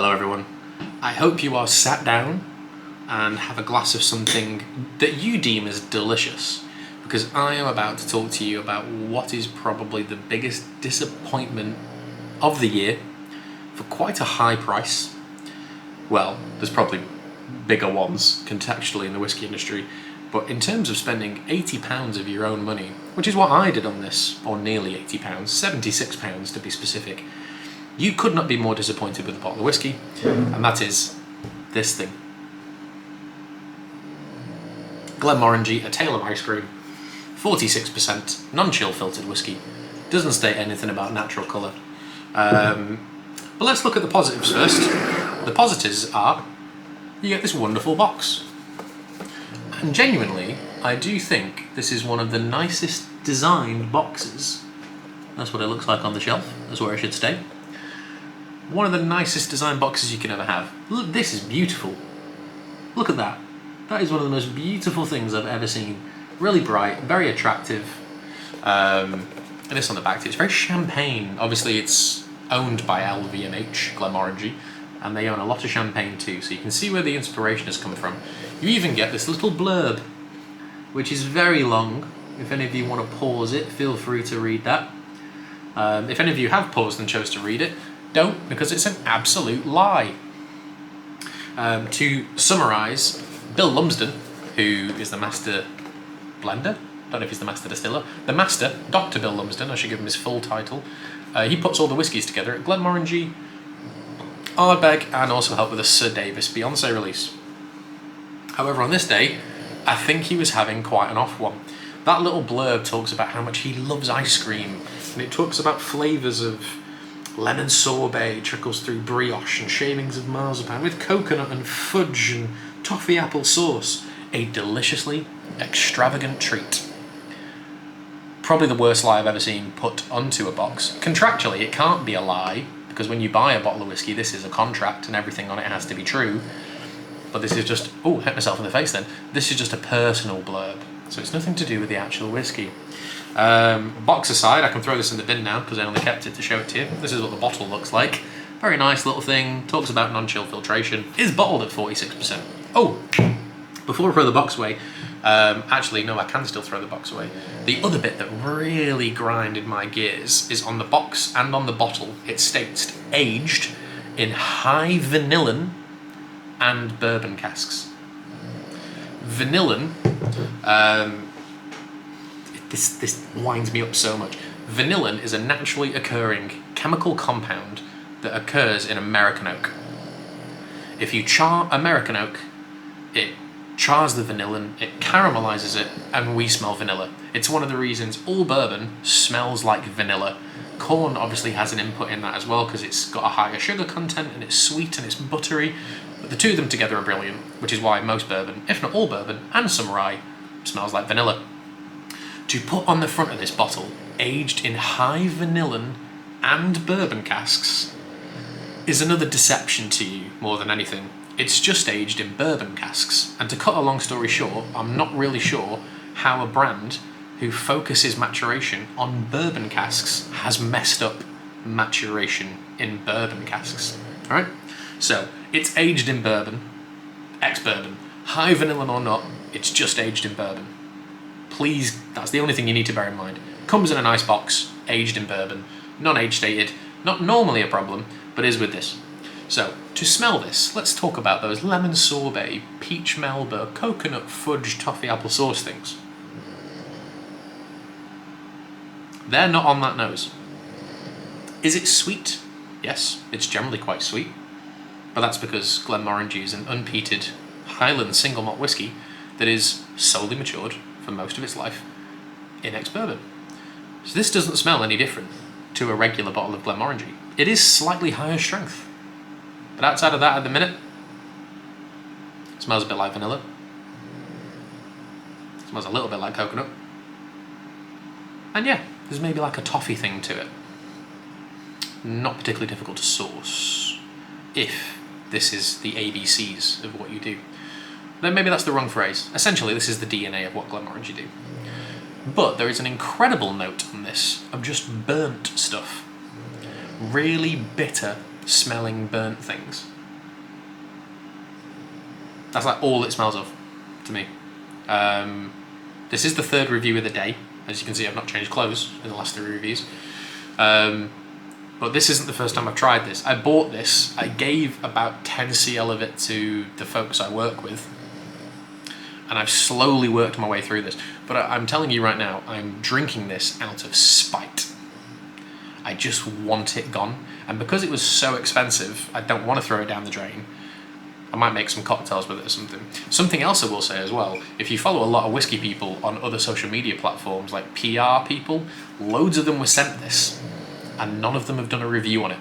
Hello everyone. I hope you are sat down and have a glass of something that you deem as delicious, because I am about to talk to you about what is probably the biggest disappointment of the year for quite a high price. Well, there's probably bigger ones contextually in the whiskey industry, but in terms of spending £80 of your own money, which is what I did on this, or nearly £80, £76 to be specific, you could not be more disappointed with a bottle of whiskey, and that is this thing. Glenmorangie, a tail of ice cream, 46%, non-chill filtered whiskey, doesn't state anything about natural colour. But let's look at the positives first. The positives are, you get this wonderful box. And genuinely, I do think this is one of the nicest designed boxes. That's what it looks like on the shelf, that's where it should stay. One of the nicest design boxes you can ever have. Look, this is beautiful. Look at that. That is one of the most beautiful things I've ever seen. Really bright, very attractive. And this on the back too, it's very champagne. Obviously it's owned by LVMH, Glenmorangie, and they own a lot of champagne too, so you can see where the inspiration has come from. You even get this little blurb, which is very long. If any of you want to pause it, feel free to read that. If any of you have paused and chose to read it, don't, because it's an absolute lie. To summarise, Bill Lumsden, who is the master blender, don't know if he's the master distiller, the master, Dr. Bill Lumsden, I should give him his full title, he puts all the whiskies together at Glenmorangie, Ardbeg, and also helped with the Sir Davis Beyonce release. However, on this day, I think he was having quite an off one. That little blurb talks about how much he loves ice cream, and it talks about flavours of lemon sorbet trickles through brioche and shavings of marzipan with coconut and fudge and toffee apple sauce. A deliciously extravagant treat. Probably the worst lie I've ever seen put onto a box. Contractually, it can't be a lie, because when you buy a bottle of whiskey, this is a contract and everything on it has to be true. But this is just, oh, hit myself in the face then. This is just a personal blurb. So it's nothing to do with the actual whiskey. Box aside, I can throw this in the bin now because I only kept it to show it to you. This is what the bottle looks like. Very nice little thing, talks about non-chill filtration, is bottled at 46%. Oh, before I throw the box away, actually no, I can still throw the box away. The other bit that really grinded my gears is on the box and on the bottle, it states aged in high vanillin and bourbon casks. Vanillin, this winds me up so much. Vanillin is a naturally occurring chemical compound that occurs in American oak. If you char American oak, it chars the vanillin, it caramelizes it, and we smell vanilla. It's one of the reasons all bourbon smells like vanilla. Corn obviously has an input in that as well because it's got a higher sugar content and it's sweet and it's buttery, but the two of them together are brilliant, which is why most bourbon, if not all bourbon, and some rye, smells like vanilla. To put on the front of this bottle, aged in high vanillin and bourbon casks, is another deception to you more than anything. It's just aged in bourbon casks, and to cut a long story short, I'm not really sure how a brand who focuses maturation on bourbon casks has messed up maturation in bourbon casks. Alright? So, it's aged in bourbon, ex-bourbon, high vanillin or not, it's just aged in bourbon. Please, that's the only thing you need to bear in mind. Comes in a nice box, aged in bourbon, non-age stated, not normally a problem, but is with this. So, to smell this, let's talk about those lemon sorbet, peach melba, coconut fudge, toffee apple sauce things. They're not on that nose. Is it sweet? Yes, it's generally quite sweet, but that's because Glenmorangie is an unpeated Highland single malt whiskey that is solely matured for most of its life in ex-bourbon. So this doesn't smell any different to a regular bottle of Glenmorangie. It is slightly higher strength, but outside of that at the minute, it smells a bit like vanilla. It smells a little bit like coconut. And yeah, there's maybe like a toffee thing to it. Not particularly difficult to source, if this is the ABCs of what you do. Then maybe that's the wrong phrase. Essentially, this is the DNA of what Glenmorangie do. But there is an incredible note on this of just burnt stuff. Really bitter smelling burnt things. That's like all it smells of to me. This is the third review of the day. As you can see, I've not changed clothes in the last 3 reviews. But this isn't the first time I've tried this. I bought this, I gave about 10 cl of it to the folks I work with, and I've slowly worked my way through this. But I'm telling you right now, I'm drinking this out of spite. I just want it gone. And because it was so expensive, I don't want to throw it down the drain. I might make some cocktails with it or something. Something else I will say as well, if you follow a lot of whiskey people on other social media platforms, like PR people, loads of them were sent this, and none of them have done a review on it.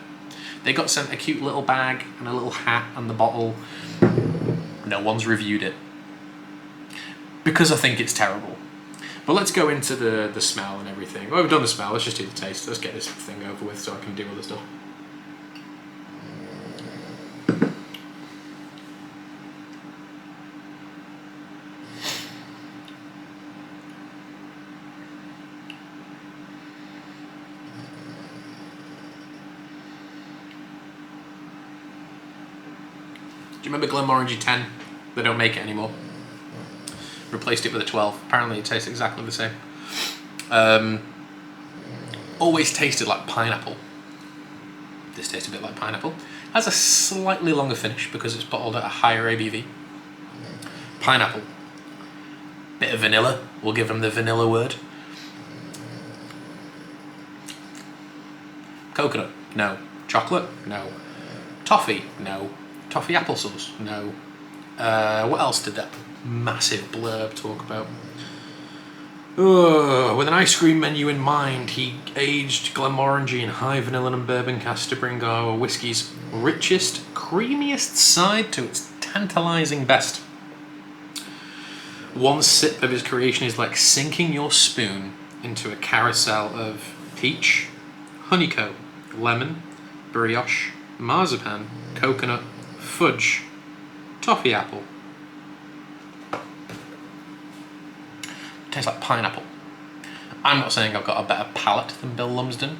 They got sent a cute little bag and a little hat and the bottle. No one's reviewed it. Because I think it's terrible. But let's go into the smell and everything. Well, we've done the smell, let's just do the taste. Let's get this thing over with so I can do other stuff. Do you remember Glenmorangie 10? They don't make it anymore. Replaced it with a 12. Apparently it tastes exactly the same. Always tasted like pineapple. This tastes a bit like pineapple. Has a slightly longer finish because it's bottled at a higher ABV. Pineapple. Bit of vanilla. We'll give them the vanilla word. Coconut? No. Chocolate? No. Toffee? No. Toffee applesauce? No. What else did that massive blurb talk about? With an ice cream menu in mind, he aged Glenmorangie in high vanilla and bourbon casks to bring our whiskey's richest, creamiest side to its tantalising best. One sip of his creation is like sinking your spoon into a carousel of peach, honeycomb, lemon, brioche, marzipan, coconut, fudge, toffee apple. Tastes like pineapple. I'm not saying I've got a better palate than Bill Lumsden,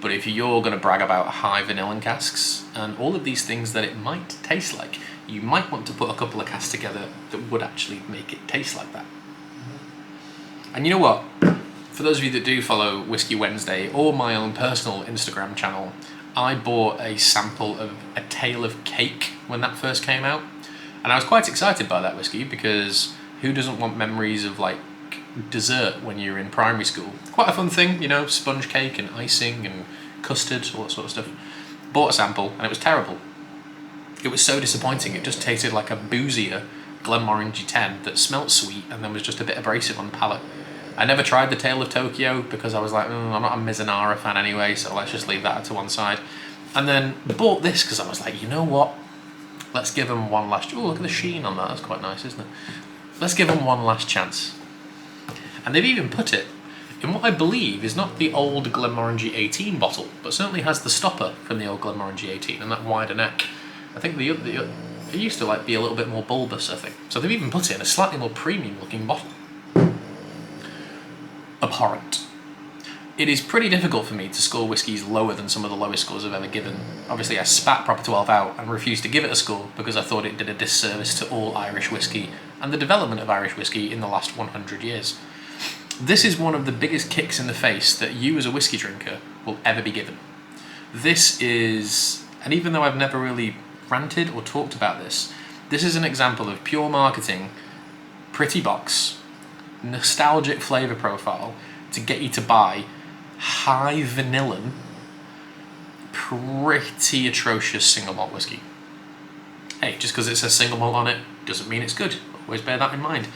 but if you're going to brag about high vanilla casks and all of these things that it might taste like, you might want to put a couple of casks together that would actually make it taste like that. And you know what? For those of you that do follow Whiskey Wednesday or my own personal Instagram channel, I bought a sample of A Tale of Cake when that first came out, and I was quite excited by that whiskey because who doesn't want memories of like dessert when you're in primary school? Quite a fun thing, you know, sponge cake and icing and custard, all that sort of stuff. Bought a sample and it was terrible. It was so disappointing. It just tasted like a boozier Glenmorangie 10 that smelt sweet and then was just a bit abrasive on the palate. I never tried the Tale of Tokyo because I was like, I'm not a Mizunara fan anyway, so let's just leave that to one side. And then bought this because I was like, you know what? Let's give them one last... Oh, look at the sheen on that. That's quite nice, isn't it? Let's give them one last chance. And they've even put it in what I believe is not the old Glenmorangie 18 bottle, but certainly has the stopper from the old Glenmorangie 18 and that wider neck. I think it used to like be a little bit more bulbous, I think. So they've even put it in a slightly more premium looking bottle. Abhorrent. It is pretty difficult for me to score whiskies lower than some of the lowest scores I've ever given. Obviously I spat Proper 12 out and refused to give it a score because I thought it did a disservice to all Irish whiskey and the development of Irish whiskey in the last 100 years. This is one of the biggest kicks in the face that you as a whiskey drinker will ever be given. This is, and even though I've never really ranted or talked about this is an example of pure marketing, pretty box, nostalgic flavour profile to get you to buy high vanilla, pretty atrocious single malt whiskey. Hey, just because it says single malt on it doesn't mean it's good. Always bear that in mind.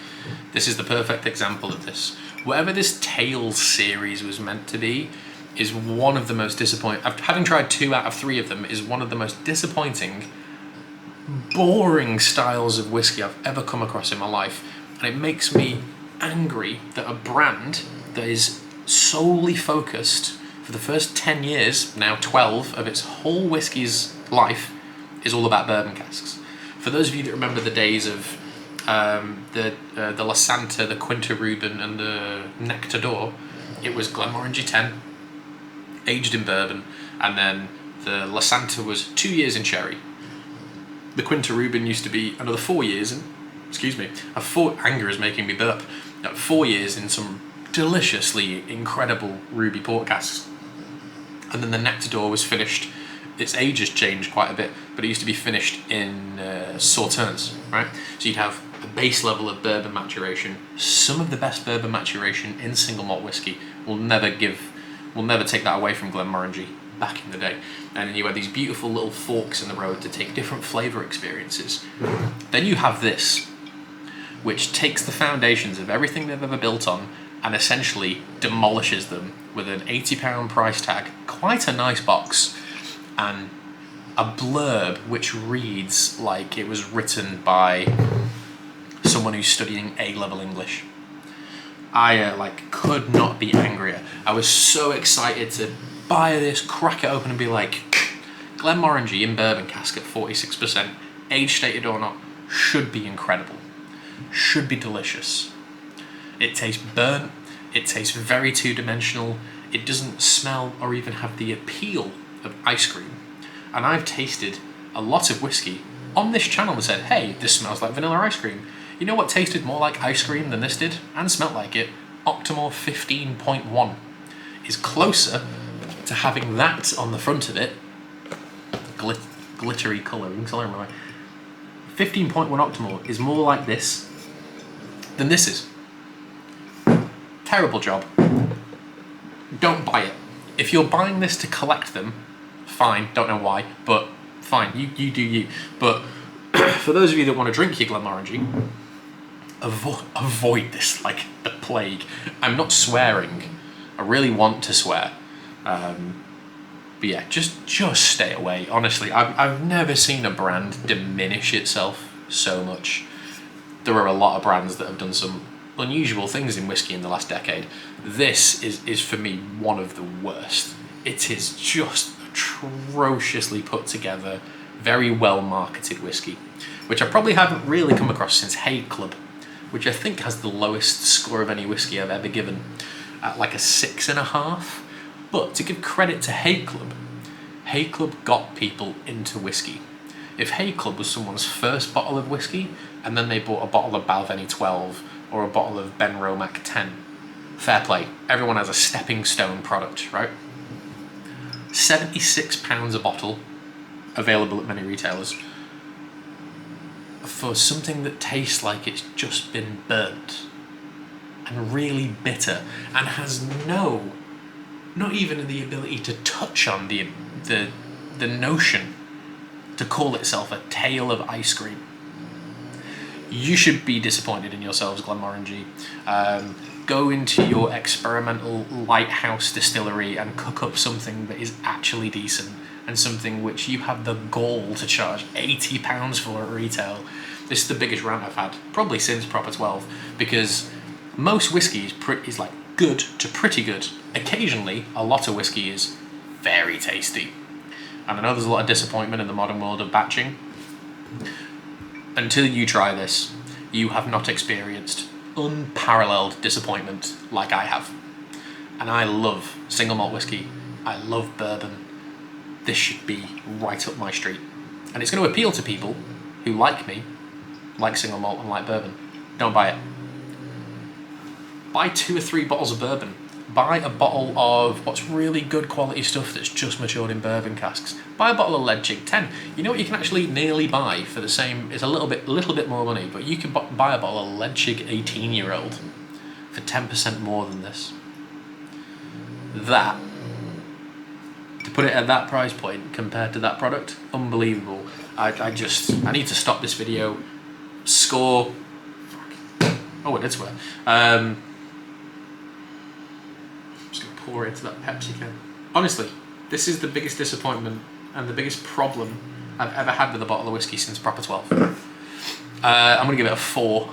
This is the perfect example of this. Whatever this Tales series was meant to be is one of the most disappointing... Having tried 2 out of 3 of them, is one of the most disappointing, boring styles of whiskey I've ever come across in my life. And it makes me angry that a brand that is solely focused for the first 10 years, now 12, of its whole whiskey's life is all about bourbon casks. For those of you that remember the days of the La Santa, the Quinta Reuben and the Nectar d'Or, it was Glenmorangie 10, aged in bourbon, and then The La Santa was 2 years in sherry. The Quinta Rubin used to be another 4 years in, anger is making me burp. 4 years in some deliciously incredible ruby port casks. And then the Nectador was finished, its age has changed quite a bit, but it used to be finished in Sauternes, right? So you'd have a base level of bourbon maturation. Some of the best bourbon maturation in single malt whiskey. We'll never take that away from Glenmorangie back in the day. And then you had these beautiful little forks in the road to take different flavour experiences. Then you have this, which takes the foundations of everything they've ever built on and essentially demolishes them with an £80 price tag, quite a nice box, and a blurb which reads like it was written by someone who's studying A-level English. I could not be angrier. I was so excited to buy this, crack it open and be like, Glenmorangie in bourbon cask at 46%, age stated or not, should be incredible. Should be delicious. It tastes burnt, it tastes very two-dimensional, it doesn't smell or even have the appeal of ice cream. And I've tasted a lot of whiskey on this channel and said, hey, this smells like vanilla ice cream. You know what tasted more like ice cream than this did, and smelled like it? Octomore 15.1 is closer to having that on the front of it, glittery colouring, 15.1 Octomore is more like this than this is. Terrible job. Don't buy it. If you're buying this to collect them, fine, don't know why, but fine, you do you. But for those of you that want to drink your Glenmorangie, avoid this like the plague. I'm not swearing. I really want to swear. But yeah, just stay away. Honestly, I've never seen a brand diminish itself so much. There are a lot of brands that have done some unusual things in whiskey in the last decade. This is for me one of the worst. It is just atrociously put together, very well marketed whiskey, which I probably haven't really come across since Hague Club, which I think has the lowest score of any whiskey I've ever given, at like a 6.5. But to give credit to Hague Club got people into whiskey. If Hague Club was someone's first bottle of whiskey, and then they bought a bottle of Balvenie 12 or a bottle of Ben Romack 10, fair play. Everyone has a stepping stone product, right? £76 a bottle, available at many retailers, for something that tastes like it's just been burnt and really bitter and has not even the ability to touch on the notion to call itself a tale of ice cream. You should be disappointed in yourselves, Glenmorangie. Go into your experimental lighthouse distillery and cook up something that is actually decent, and something which you have the gall to charge £80 for at retail. This is the biggest rant I've had, probably since Proper 12, because most whiskey is like good to pretty good. Occasionally, a lot of whiskey is very tasty. And I know there's a lot of disappointment in the modern world of batching. Until you try this, you have not experienced unparalleled disappointment like I have. And I love single malt whiskey. I love bourbon. This should be right up my street. And it's going to appeal to people who, like me, like single malt and like bourbon. Don't buy it. Buy 2 or 3 bottles of bourbon. Buy a bottle of what's really good quality stuff that's just matured in bourbon casks. Buy a bottle of Leadchig 10. You know what you can actually nearly buy for the same, it's a little bit more money, but you can buy a bottle of Leadchig 18-year-old for 10% more than this. That, to put it at that price point compared to that product, unbelievable. I need to stop this video, score, oh I did swear, pour into that Pepsi can. Honestly, this is the biggest disappointment and the biggest problem I've ever had with a bottle of whiskey since Proper 12. I'm going to give it a 4.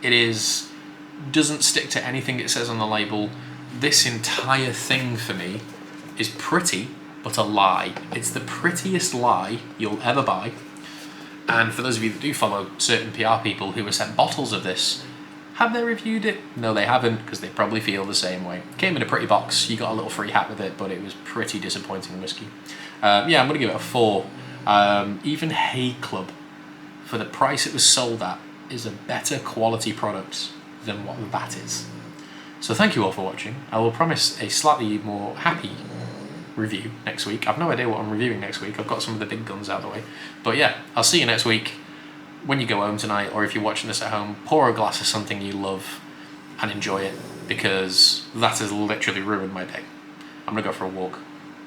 It doesn't stick to anything it says on the label. This entire thing for me is pretty, but a lie. It's the prettiest lie you'll ever buy. And for those of you that do follow certain PR people who were sent bottles of this, Have they reviewed it? No, they haven't, because they probably feel the same way. Came in a pretty box, you got a little free hat with it, but it was pretty disappointing whiskey. Yeah, I'm going to give it a 4. Even Hay Club, for the price it was sold at, is a better quality product than what that is. So thank you all for watching. I will promise a slightly more happy review next week. I've no idea what I'm reviewing next week. I've got some of the big guns out of the way. But yeah, I'll see you next week. When you go home tonight, or if you're watching this at home, pour a glass of something you love and enjoy it, because that has literally ruined my day. I'm going to go for a walk.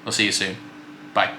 I'll see you soon. Bye.